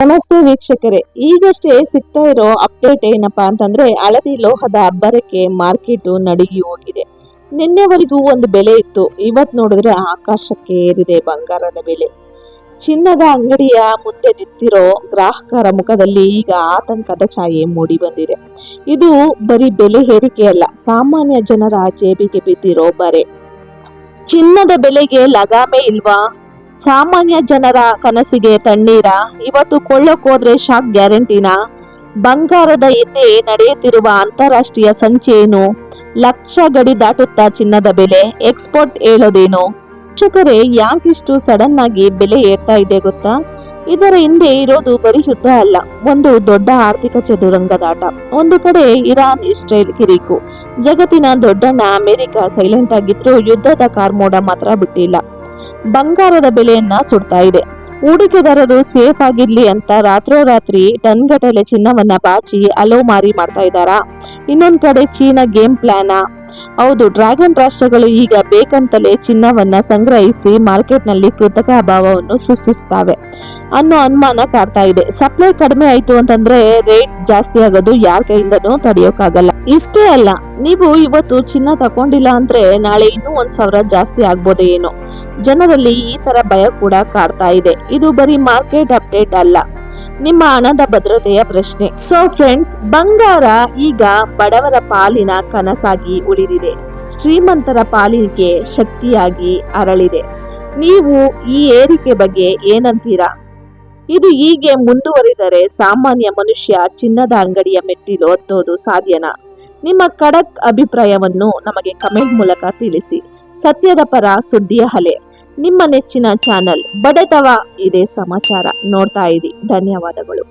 ನಮಸ್ತೆ ವೀಕ್ಷಕರೇ, ಈಗಷ್ಟೇ ಸಿಗ್ತಾ ಇರೋ ಅಪ್ಡೇಟ್ ಏನಪ್ಪಾ ಅಂತಂದ್ರೆ ಹಳದಿ ಲೋಹದ ಅಬ್ಬರಕ್ಕೆ ಮಾರ್ಕೆಟ್ ನಡುಗಿ ಹೋಗಿದೆ. ನಿನ್ನೆವರೆಗೂ ಒಂದು ಬೆಲೆ ಇತ್ತು, ಇವತ್ ನೋಡಿದ್ರೆ ಆಕಾಶಕ್ಕೆ ಏರಿದೆ ಬಂಗಾರದ ಬೆಲೆ. ಚಿನ್ನದ ಅಂಗಡಿಯ ಮುಂದೆ ನಿಂತಿರೋ ಗ್ರಾಹಕರ ಮುಖದಲ್ಲಿ ಈಗ ಆತಂಕದ ಛಾಯೆ ಮೂಡಿ ಬಂದಿದೆ. ಇದು ಬರೀ ಬೆಲೆ ಏರಿಕೆ ಅಲ್ಲ, ಸಾಮಾನ್ಯ ಜನರ ಜೇಬಿಗೆ ಬಿದ್ದಿರೋ ಬರೆ. ಚಿನ್ನದ ಬೆಲೆಗೆ ಲಗಾಮೇ ಇಲ್ವಾ? ಸಾಮಾನ್ಯ ಜನರ ಕನಸಿಗೆ ತಣ್ಣೀರ? ಇವತ್ತು ಕೊಳ್ಳೋಕೋದ್ರೆ ಶಾಕ್ ಗ್ಯಾರಂಟಿನಾ? ಬಂಗಾರದ ಹಿಂದೆ ನಡೆಯುತ್ತಿರುವ ಅಂತಾರಾಷ್ಟ್ರೀಯ ಸಂಚೇನು? ಲಕ್ಷ ಗಡಿ ದಾಟುತ್ತಾ ಚಿನ್ನದ ಬೆಲೆ? ಎಕ್ಸ್ಪೋರ್ಟ್ ಹೇಳೋದೇನು? ವೀಕ್ಷಕರೇ, ಯಾಕಿಷ್ಟು ಸಡನ್ ಆಗಿ ಬೆಲೆ ಏರ್ತಾ ಇದೆ ಗೊತ್ತಾ? ಇದರ ಹಿಂದೆ ಇರೋದು ಬರೀ ಯುದ್ಧ ಅಲ್ಲ, ಒಂದು ದೊಡ್ಡ ಆರ್ಥಿಕ ಚದುರಂಗದಾಟ. ಒಂದು ಕಡೆ ಇರಾನ್ ಇಸ್ರೇಲ್ ಕಿರಿಕು, ಜಗತ್ತಿನ ದೊಡ್ಡಣ್ಣ ಅಮೆರಿಕ ಸೈಲೆಂಟ್ ಆಗಿದ್ರು, ಯುದ್ಧದ ಕಾರ್ಮೋಡ ಮಾತ್ರ ಬಿಟ್ಟಿಲ್ಲ. ಬಂಗಾರದ ಬೆಲೆಯನ್ನ ಸುಡ್ತಾ ಇದೆ. ಹೂಡಿಕೆದಾರರು ಸೇಫ್ ಆಗಿರ್ಲಿ ಅಂತ ರಾತ್ರೋರಾತ್ರಿ ಟನ್ಗಟ್ಟಲೆ ಚಿನ್ನವನ್ನ ಬಾಚಿ ಅಲೋಮಾರಿ ಮಾಡ್ತಾ ಇದ್ದಾರಾ? ಇನ್ನೊಂದ್ ಕಡೆ ಚೀನಾ ಗೇಮ್ ಪ್ಲಾನ್. ಹೌದು, ಡ್ರ್ಯಾಗನ್ ರಾಷ್ಟ್ರಗಳು ಈಗ ಬೇಕಂತಲೇ ಚಿನ್ನವನ್ನ ಸಂಗ್ರಹಿಸಿ ಮಾರ್ಕೆಟ್ ನಲ್ಲಿ ಕೃತಕ ಅಭಾವವನ್ನು ಸೃಷ್ಟಿಸ್ತವೆ ಅನ್ನೋ ಅನುಮಾನ ಕಾಡ್ತಾ ಇದೆ. ಸಪ್ಲೈ ಕಡಿಮೆ ಆಯ್ತು ಅಂತಂದ್ರೆ ರೇಟ್ ಜಾಸ್ತಿ ಆಗೋದು ಯಾರ ಕೈಯಿಂದನೂ ತಡೆಯೋಕ್ಕಾಗಲ್ಲ. ಇಷ್ಟೇ ಅಲ್ಲ, ನೀವು ಇವತ್ತು ಚಿನ್ನ ತಗೊಂಡಿಲ್ಲ ಅಂದ್ರೆ ನಾಳೆ ಇನ್ನೂ 1,000 ಜಾಸ್ತಿ ಆಗ್ಬೋದೇ ಏನೋ. ಜನರಲ್ಲಿ ಈ ತರ ಭಯ ಕೂಡ ಕಾಡ್ತಾ ಇದೆ. ಇದು ಬರೀ ಮಾರ್ಕೆಟ್ ಅಪ್ಡೇಟ್ ಅಲ್ಲ, ನಿಮ್ಮ ಹಣದ ಭದ್ರತೆಯ ಪ್ರಶ್ನೆ. ಸೊ ಫ್ರೆಂಡ್ಸ್, ಬಂಗಾರ ಈಗ ಬಡವರ ಪಾಲಿನ ಕನಸಾಗಿ ಉಳಿದಿದೆ, ಶ್ರೀಮಂತರ ಪಾಲಿಗೆ ಶಕ್ತಿಯಾಗಿ ಅರಳಿದೆ. ನೀವು ಈ ಏರಿಕೆ ಬಗ್ಗೆ ಏನಂತೀರಾ? ಇದು ಹೀಗೆ ಮುಂದುವರಿದರೆ ಸಾಮಾನ್ಯ ಮನುಷ್ಯ ಚಿನ್ನದ ಅಂಗಡಿಯ ಮೆಟ್ಟಿಲು ಹತ್ತೋದು ಸಾಧ್ಯನಾ? ನಿಮ್ಮ ಖಡಕ್ ಅಭಿಪ್ರಾಯವನ್ನು ನಮಗೆ ಕಮೆಂಟ್ ಮೂಲಕ ತಿಳಿಸಿ. ಸತ್ಯದ ಪರ ಸುದ್ದಿಯ ಅಲೆ, ನಿಮ್ಮ ನೆಚ್ಚಿನ ಚಾನಲ್ ಬಡೆತವ ಇದೇ ಸಮಾಚಾರ ನೋಡ್ತಾ ಇರಿ. ಧನ್ಯವಾದಗಳು.